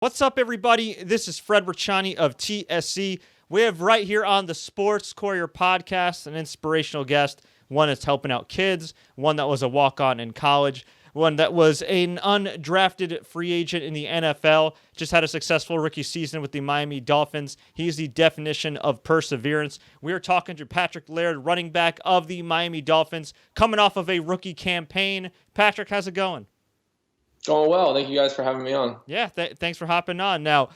What's up, everybody? This is Fred Richani of TSC. We have right here on the Sports Courier Podcast an inspirational guest, one that's helping out kids, one that was a walk-on in college, one that was an undrafted free agent in the NFL, just had a successful rookie season with the Miami Dolphins. He's the definition of perseverance. We are talking to Patrick Laird, running back of the Miami Dolphins, coming off of a rookie campaign. Patrick, how's it going? Going well. Thank you guys for having me on. Yeah, thanks for hopping on. Now,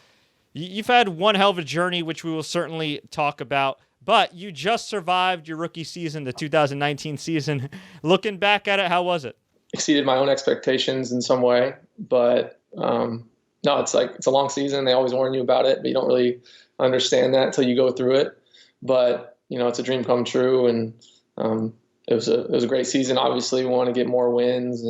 you've had one hell of a journey, which we will certainly talk about, but you just survived your rookie season, the 2019 season. Looking back at it, how was it? Exceeded my own expectations in some way, but no, it's a long season. They always warn you about it, but you don't really understand that until you go through it. But, it's a dream come true, and it was a great season. Obviously, we want to get more wins,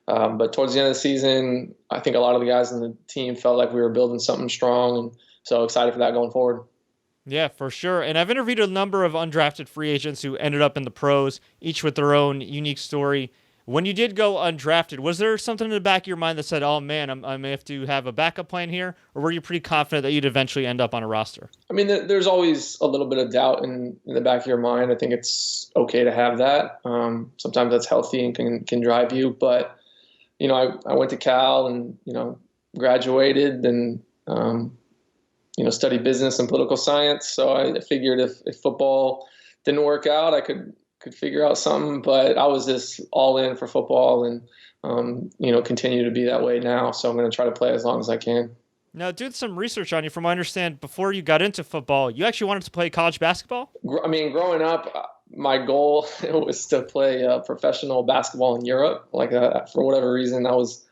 but towards the end of the season, I think a lot of the guys on the team felt like we were building something strong, and so excited for that going forward. Yeah, for sure. And I've interviewed a number of undrafted free agents who ended up in the pros, each with their own unique story. When you did go undrafted, was there something in the back of your mind that said, oh man, I may have to have a backup plan here? Or were you pretty confident that you'd eventually end up on a roster? I mean, there's always a little bit of doubt in the back of your mind. I think it's okay to have that. Sometimes that's healthy and can drive you. But, I went to Cal and, graduated and, studied business and political science. So I figured if football didn't work out, I could figure out something, but I was just all in for football and, continue to be that way now. So I'm going to try to play as long as I can. Now, doing some research on you, from what I understand, before you got into football, you actually wanted to play college basketball? I mean, growing up, my goal was to play professional basketball in Europe. For whatever reason, that was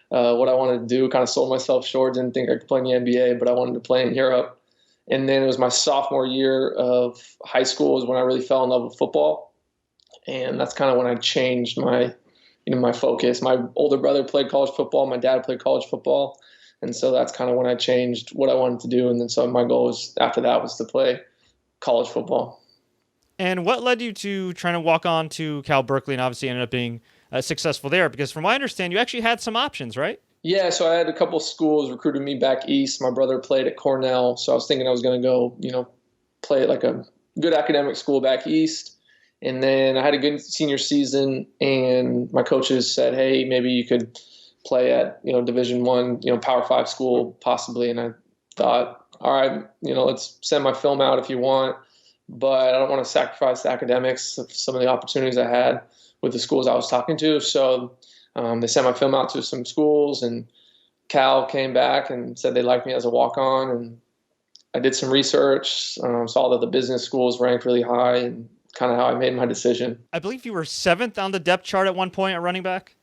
what I wanted to do. Kind of sold myself short, didn't think I could play in the NBA, but I wanted to play in Europe. And then it was my sophomore year of high school is when I really fell in love with football. And that's kind of when I changed my focus. My older brother played college football. My dad played college football. And so that's kind of when I changed what I wanted to do. And then so my goal was after that was to play college football. And what led you to trying to walk on to Cal Berkeley and obviously ended up being successful there? Because from what I understand, you actually had some options, right? Yeah, so I had a couple schools recruited me back east. My brother played at Cornell. So I was thinking I was going to go, play at like a good academic school back east. And then I had a good senior season, and my coaches said, "Hey, maybe you could play at Division I, Power 5 school possibly." And I thought, "All right, let's send my film out if you want, but I don't want to sacrifice the academics of some of the opportunities I had with the schools I was talking to." So they sent my film out to some schools, and Cal came back and said they liked me as a walk-on, and I did some research, saw that the business schools ranked really high, and kind of how I made my decision. I believe you were 7th on the depth chart at one point at running back.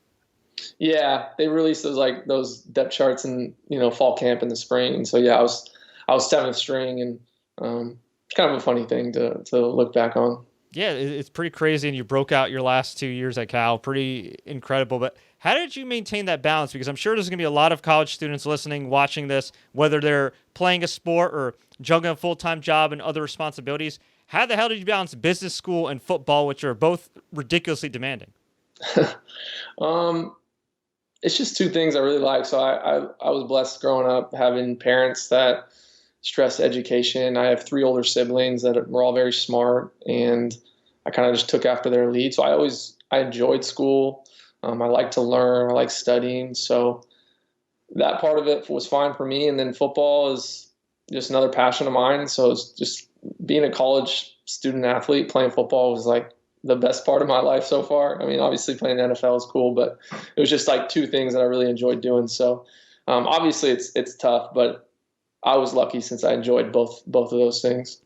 Yeah, they released those depth charts in fall camp in the spring, and so yeah, I was 7th string, and it's kind of a funny thing to look back on. Yeah, it's pretty crazy, and you broke out your last 2 years at Cal. Pretty incredible. But how did you maintain that balance? Because I'm sure there's going to be a lot of college students listening, watching this, whether they're playing a sport or juggling a full-time job and other responsibilities. How the hell did you balance business school and football, which are both ridiculously demanding? It's just two things I really like. So I was blessed growing up having parents that stress education. I have 3 older siblings that were all very smart, and I kind of just took after their lead. So I enjoyed school. I like to learn. I like studying. So that part of it was fine for me. And then football is just another passion of mine. So it's just being a college student athlete, playing football was like the best part of my life so far. I mean, obviously playing the NFL is cool, but it was just like 2 things that I really enjoyed doing. So obviously it's tough, but I was lucky since I enjoyed both of those things.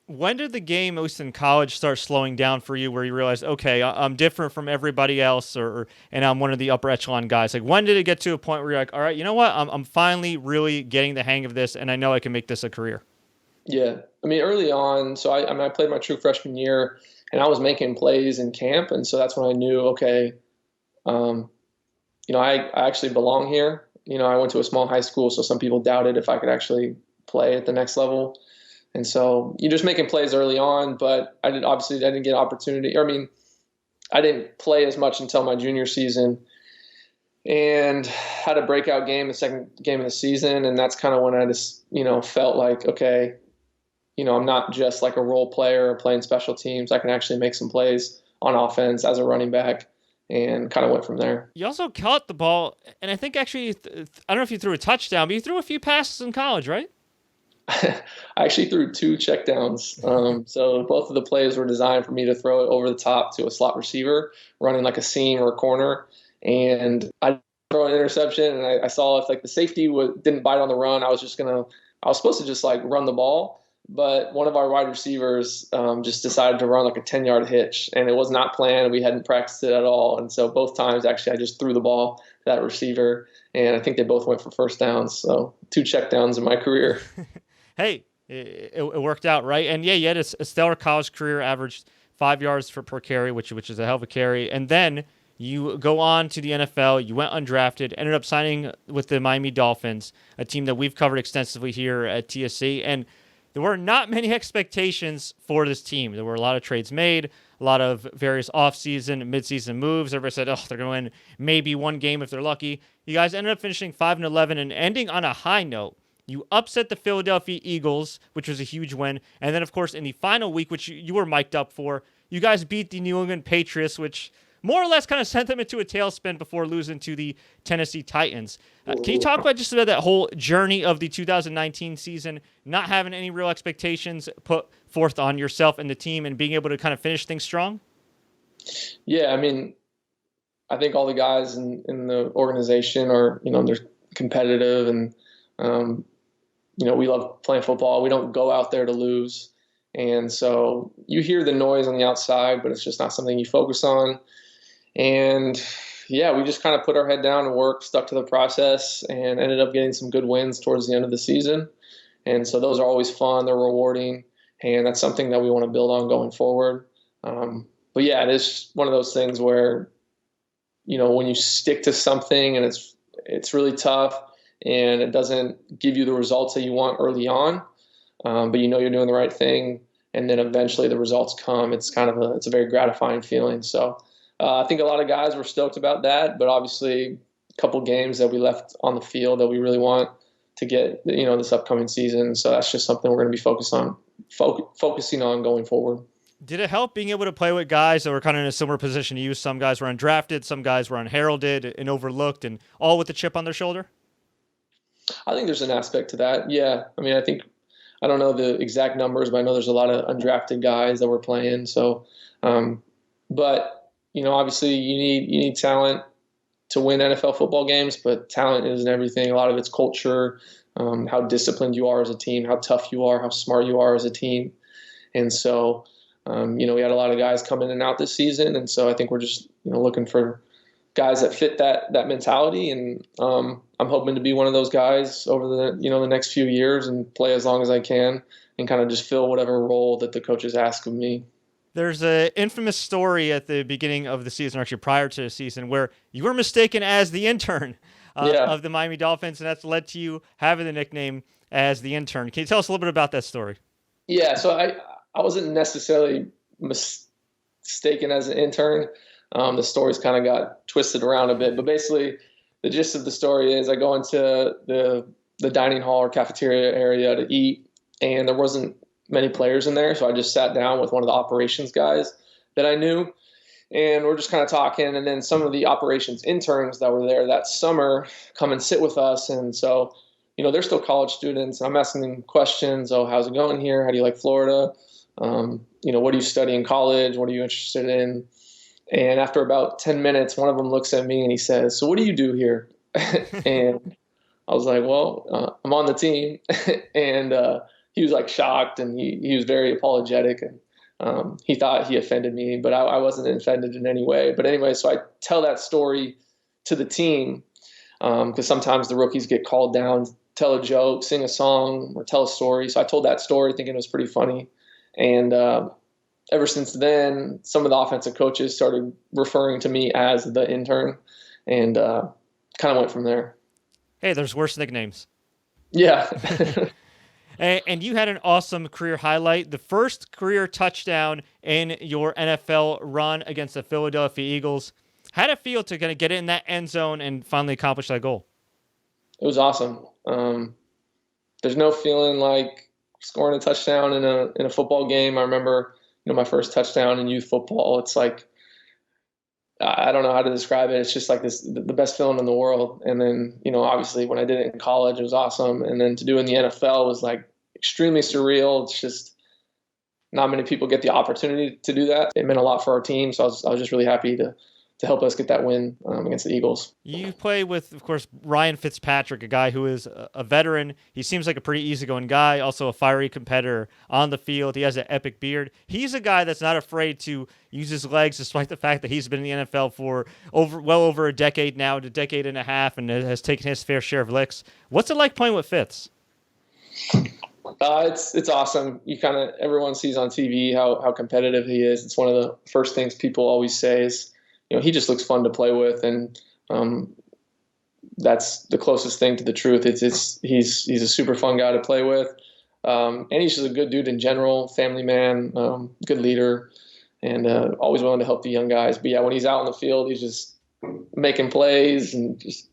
When did the game, at least in college, start slowing down for you where you realized, okay, I'm different from everybody else and I'm one of the upper echelon guys? Like, when did it get to a point where you're like, all right, you know what? I'm finally really getting the hang of this, and I know I can make this a career. Yeah. I mean, early on, so I played my true freshman year, and I was making plays in camp. And so that's when I knew, okay, I actually belong here. I went to a small high school, so some people doubted if I could actually play at the next level. And so you're just making plays early on, but I didn't get opportunity. I didn't play as much until my junior season. and had a breakout game, the second game of the season. And that's kind of when I just, felt like, okay, I'm not just like a role player or playing special teams. I can actually make some plays on offense as a running back, and kind of went from there. You also caught the ball, and I think actually, I don't know if you threw a touchdown, but you threw a few passes in college, right? I actually threw 2 checkdowns. So both of the plays were designed for me to throw it over the top to a slot receiver running like a seam or a corner. And I throw an interception, and I saw if like the safety didn't bite on the run, I was supposed to just like run the ball. But one of our wide receivers just decided to run like a 10-yard hitch, and it was not planned. We hadn't practiced it at all. And so both times, actually, I just threw the ball to that receiver, and I think they both went for first downs. So 2 checkdowns in my career. Hey, it worked out, right? And yeah, you had a stellar college career, averaged 5 yards per carry, which is a hell of a carry. And then you go on to the NFL. You went undrafted, ended up signing with the Miami Dolphins, a team that we've covered extensively here at TSC. And there were not many expectations for this team. There were a lot of trades made, a lot of various offseason, midseason moves. Everybody said, they're going to win maybe one game if they're lucky. You guys ended up finishing 5-11 and ending on a high note. You upset the Philadelphia Eagles, which was a huge win. And then, of course, in the final week, which you were mic'd up for, you guys beat the New England Patriots, which more or less kind of sent them into a tailspin before losing to the Tennessee Titans. Can you talk about that whole journey of the 2019 season, not having any real expectations put forth on yourself and the team, and being able to kind of finish things strong? Yeah, I mean, I think all the guys in the organization are, they're competitive, and, we love playing football. We don't go out there to lose. And so you hear the noise on the outside, but it's just not something you focus on. And yeah, we just kind of put our head down and worked, stuck to the process, and ended up getting some good wins towards the end of the season. And so those are always fun. They're rewarding. And that's something that we want to build on going forward. But yeah, it is one of those things where, when you stick to something and it's really tough and it doesn't give you the results that you want early on, but you're doing the right thing, and then eventually the results come, it's a very gratifying feeling. So I think a lot of guys were stoked about that, but obviously a couple games that we left on the field that we really want to get, this upcoming season. So that's just something we're going to be focusing on going forward. Did it help being able to play with guys that were kind of in a similar position to you? Some guys were undrafted, some guys were unheralded and overlooked, and all with the chip on their shoulder? I think there's an aspect to that. Yeah. I mean, I don't know the exact numbers, but I know there's a lot of undrafted guys that were playing. So, but obviously you need talent to win NFL football games, but talent isn't everything. A lot of it's culture, how disciplined you are as a team, how tough you are, how smart you are as a team. And so, we had a lot of guys come in and out this season. And so I think we're just, looking for guys that fit that mentality. And I'm hoping to be one of those guys over the next few years and play as long as I can and kind of just fill whatever role that the coaches ask of me. There's an infamous story at the beginning of the season, or actually prior to the season, where you were mistaken as the intern of the Miami Dolphins, and that's led to you having the nickname as the intern. Can you tell us a little bit about that story? Yeah, so I wasn't necessarily mistaken as an intern. The stories kind of got twisted around a bit, but basically the gist of the story is I go into the dining hall or cafeteria area to eat, and there wasn't many players in there. So I just sat down with one of the operations guys that I knew, and we're just kind of talking. And then some of the operations interns that were there that summer come and sit with us. And so, they're still college students. I'm asking them questions. Oh, how's it going here? How do you like Florida? What do you study in college? What are you interested in? And after about 10 minutes, one of them looks at me and he says, "So what do you do here?" And I was like, "Well, I'm on the team." And he was like shocked, and he was very apologetic, and he thought he offended me, but I wasn't offended in any way. But anyway, so I tell that story to the team because sometimes the rookies get called down, tell a joke, sing a song, or tell a story. So I told that story thinking it was pretty funny. And ever since then, some of the offensive coaches started referring to me as the intern, and kind of went from there. Hey, there's worse nicknames. Yeah. And you had an awesome career highlight, the first career touchdown in your NFL run against the Philadelphia Eagles. How'd it feel to kind of get in that end zone and finally accomplish that goal? It was awesome. There's no feeling like scoring a touchdown in a football game. I remember, my first touchdown in youth football. It's like, I don't know how to describe it. It's just like the best feeling in the world. And then, obviously when I did it in college, it was awesome. And then to do it in the NFL was like extremely surreal. It's just not many people get the opportunity to do that. It meant a lot for our team. So I was just really happy to help us get that win against the Eagles. You play with, of course, Ryan Fitzpatrick, a guy who is a veteran. He seems like a pretty easygoing guy, also a fiery competitor on the field. He has an epic beard. He's a guy that's not afraid to use his legs, despite the fact that he's been in the NFL for well over a decade now, a decade and a half, and has taken his fair share of licks. What's it like playing with Fitz? It's awesome. Everyone sees on TV how competitive he is. It's one of the first things people always say is, he just looks fun to play with, and that's the closest thing to the truth. He's a super fun guy to play with, and he's just a good dude in general, family man, good leader, and always willing to help the young guys. But yeah, when he's out in the field, he's just making plays and just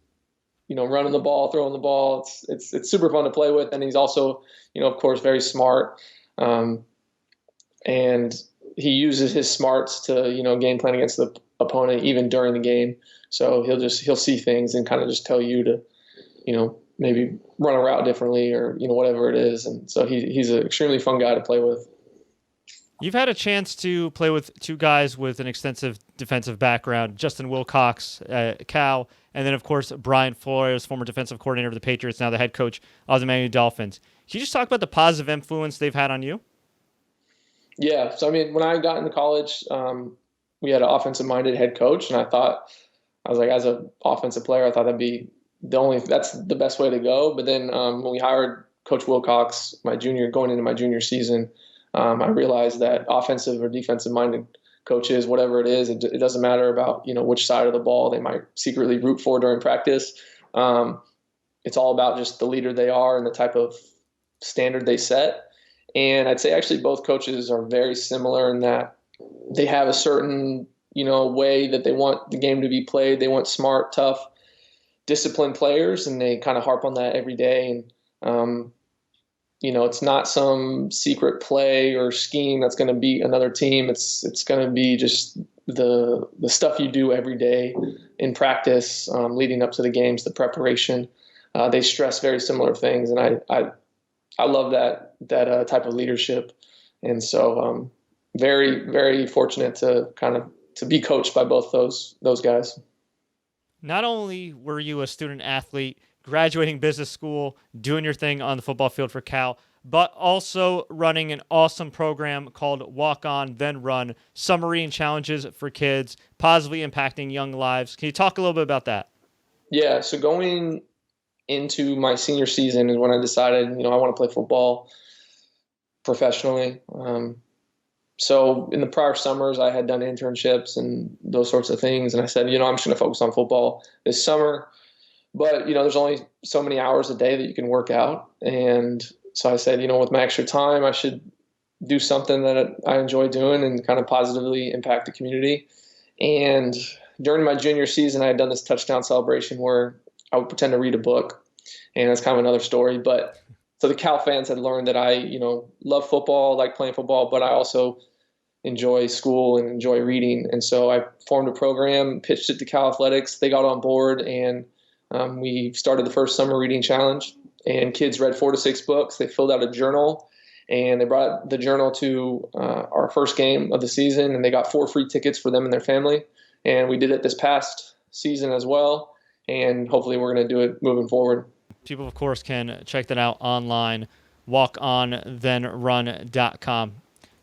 running the ball, throwing the ball. It's super fun to play with, and he's also of course very smart, and he uses his smarts to game plan against the opponent even during the game. So he'll see things and kind of just tell you to maybe run a route differently or whatever it is. And so he's an extremely fun guy to play with. You've had a chance to play with two guys with an extensive defensive background, Justin Wilcox, Cal, and then of course Brian Flores, former defensive coordinator of the Patriots, now the head coach of the Miami Dolphins. Can you just talk about the positive influence they've had on you? Yeah. So when I got into college, we had an offensive-minded head coach, and I was like, as an offensive player, I thought that's the best way to go. But then when we hired Coach Wilcox, going into my junior season, I realized that offensive or defensive-minded coaches, whatever it is, it doesn't matter about which side of the ball they might secretly root for during practice. It's all about just the leader they are and the type of standard they set. And I'd say actually both coaches are very similar in that they have a certain, way that they want the game to be played. They want smart, tough, disciplined players, and they kind of harp on that every day. And, it's not some secret play or scheme that's going to beat another team. It's going to be just the stuff you do every day in practice, leading up to the games, the preparation. They stress very similar things, and I love that type of leadership. And so, very, very fortunate to be coached by both those guys. Not only were you a student athlete, graduating business school, doing your thing on the football field for Cal, but also running an awesome program called Walk On, Then Run, summer reading challenges for kids, positively impacting young lives. Can you talk a little bit about that? Yeah, so going into my senior season is when I decided, I want to play football professionally. So in the prior summers, I had done internships and those sorts of things. And I said, I'm just going to focus on football this summer. But, there's only so many hours a day that you can work out. And so I said, with my extra time, I should do something that I enjoy doing and kind of positively impact the community. And during my junior season, I had done this touchdown celebration where I would pretend to read a book. And that's kind of another story. But so the Cal fans had learned that I, love football, like playing football, but I also enjoy school and enjoy reading. And so I formed a program, pitched it to Cal Athletics. They got on board, and we started the first summer reading challenge. And kids read 4 to 6 books. They filled out a journal, and they brought the journal to our first game of the season, and they got 4 free tickets for them and their family. And we did it this past season as well, and hopefully we're going to do it moving forward. People, of course, can check that out online, walkonthenrun.com.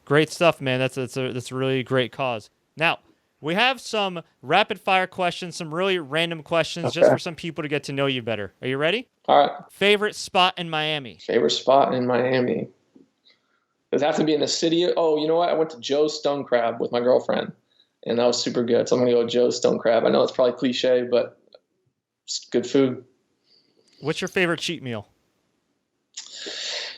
Great stuff, man. That's a really great cause. Now, we have some rapid-fire questions, some really random questions, just for some people to get to know you better. Are you ready? All right. Favorite spot in Miami? Favorite spot in Miami? Does it have to be in the city? Oh, you know what? I went to Joe's Stone Crab with my girlfriend, and that was super good. So I'm going to go with Joe's Stone Crab. I know it's probably cliche, but it's good food. What's your favorite cheat meal?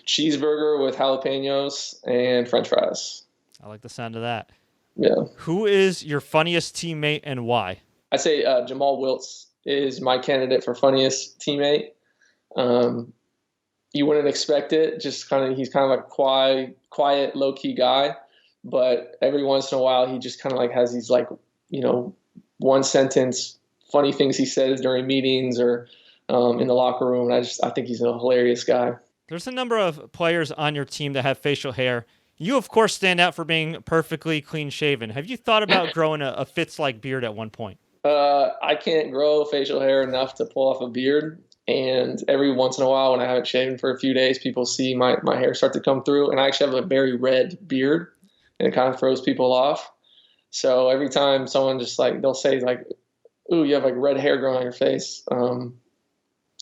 Cheeseburger with jalapenos and French fries. I like the sound of that. Yeah. Who is your funniest teammate and why? I say Jamal Wiltz is my candidate for funniest teammate. You wouldn't expect it. He's kind of like a quiet, low key guy, but every once in a while he just kind of like has these like, one sentence funny things he says during meetings or in the locker room. And I think he's a hilarious guy. There's a number of players on your team that have facial hair. You, of course, stand out for being perfectly clean-shaven. Have you thought about growing a Fitz-like beard at one point? I can't grow facial hair enough to pull off a beard. And every once in a while when I haven't shaven for a few days, people see my hair start to come through. And I actually have a very red beard, and it kind of throws people off. So every time someone just like, they'll say like, ooh, you have like red hair growing on your face.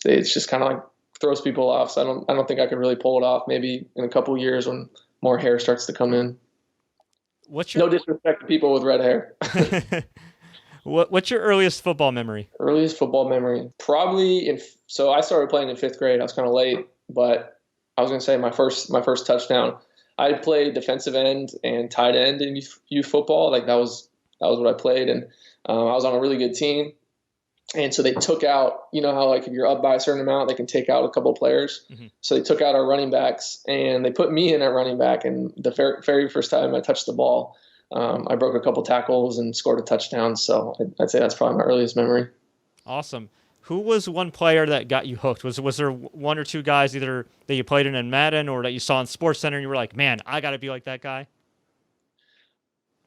It's just kind of like throws people off. So I don't think I could really pull it off. Maybe in a couple of years when more hair starts to come in. No disrespect to people with red hair. What's your earliest football memory? Earliest football memory? Probably so I started playing in 5th grade. I was kind of late, but I was going to say my first touchdown. I played defensive end and tight end in youth football. Like that was what I played. And I was on a really good team. And so they took out, how like if you're up by a certain amount, they can take out a couple of players. Mm-hmm. So they took out our running backs and they put me in at running back. And the very first time I touched the ball, I broke a couple tackles and scored a touchdown. So I'd say that's probably my earliest memory. Awesome. Who was one player that got you hooked? Was there one or two guys either that you played in Madden or that you saw in SportsCenter and you were like, man, I got to be like that guy?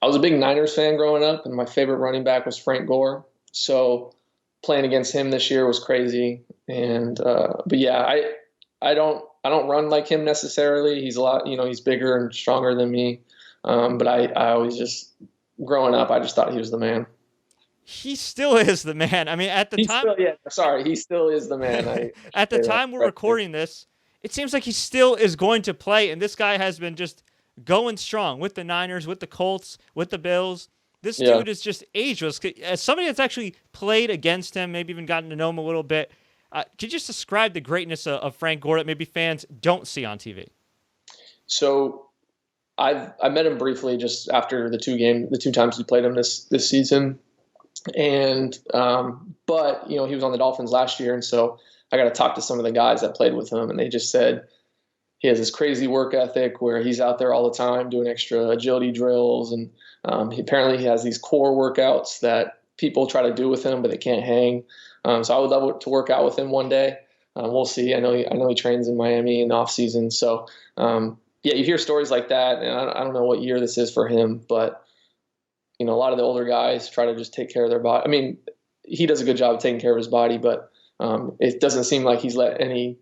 I was a big Niners fan growing up, and my favorite running back was Frank Gore. So playing against him this year was crazy. And but yeah, I don't run like him necessarily. He's a lot, he's bigger and stronger than me. But I always just growing up, I just thought he was the man. He still is the man. I mean, at the time, he still is the man. At the time we're recording this, it seems like he still is going to play, and this guy has been just going strong with the Niners, with the Colts, with the Bills. This dude is just ageless. As somebody that's actually played against him, maybe even gotten to know him a little bit, could you just describe the greatness of Frank Gore that maybe fans don't see on TV? So I met him briefly just after the two times we played him this season. And but he was on the Dolphins last year, and so I got to talk to some of the guys that played with him, and they just said he has this crazy work ethic where he's out there all the time doing extra agility drills, and he has these core workouts that people try to do with him, but they can't hang. So I would love to work out with him one day. We'll see. I know he trains in Miami in the off season, so you hear stories like that, and I don't know what year this is for him, but a lot of the older guys try to just take care of their body. I mean, he does a good job of taking care of his body, but it doesn't seem like he's let any,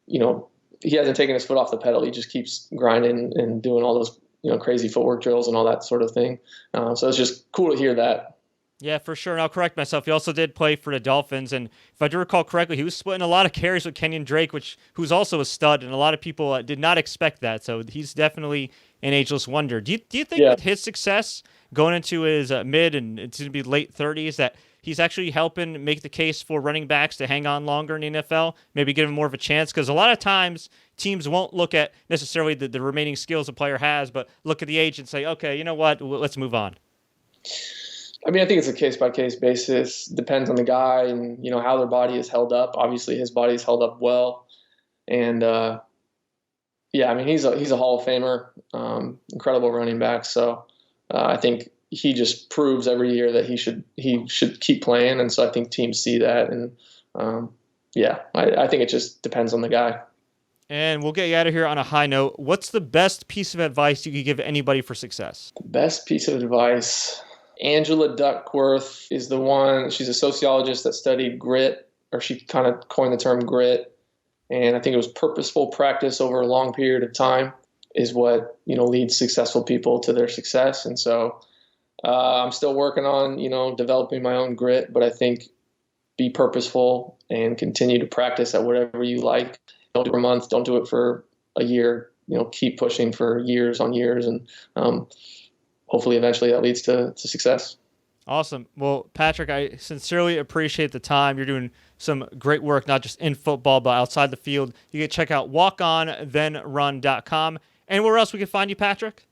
he hasn't taken his foot off the pedal. He just keeps grinding and doing all those, crazy footwork drills and all that sort of thing. So it's just cool to hear that. Yeah, for sure. And I'll correct myself. He also did play for the Dolphins. And if I do recall correctly, he was splitting a lot of carries with Kenyon Drake, who's also a stud. And a lot of people did not expect that. So he's definitely an ageless wonder. Do you think with his success going into his mid and it's going to be late 30s that he's actually helping make the case for running backs to hang on longer in the NFL, maybe give him more of a chance? Because a lot of times teams won't look at necessarily the remaining skills a player has, but look at the age and say, okay, you know what, let's move on. I mean, I think it's a case-by-case basis. Depends on the guy and, how their body is held up. Obviously, his body is held up well. And, he's a Hall of Famer, incredible running back. So I think he just proves every year that he should keep playing. And so I think teams see that. And, I think it just depends on the guy. And we'll get you out of here on a high note. What's the best piece of advice you could give anybody for success? The best piece of advice... Angela Duckworth is the one. She's a sociologist that studied grit, or she kind of coined the term grit. And I think it was purposeful practice over a long period of time is what, leads successful people to their success. And so I'm still working on, developing my own grit, but I think be purposeful and continue to practice at whatever you like. Don't do it for a month. Don't do it for a year. Keep pushing for years on years. And, hopefully eventually that leads to success. Awesome. Well, Patrick, I sincerely appreciate the time. You're doing some great work, not just in football, but outside the field. You can check out walkonthenrun.com. Anywhere else we can find you, Patrick?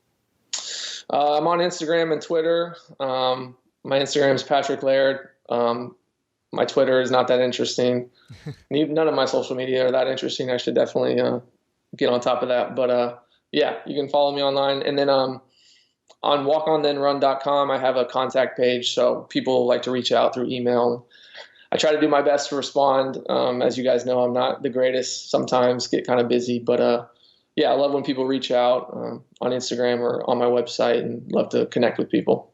I'm on Instagram and Twitter. My Instagram is Patrick Laird. My Twitter is not that interesting. None of my social media are that interesting. I should definitely get on top of that. But yeah, you can follow me online. And then on walkonthenrun.com, I have a contact page. So people like to reach out through email. I try to do my best to respond. As you guys know, I'm not the greatest. Sometimes get kind of busy. But yeah, I love when people reach out on Instagram or on my website, and love to connect with people.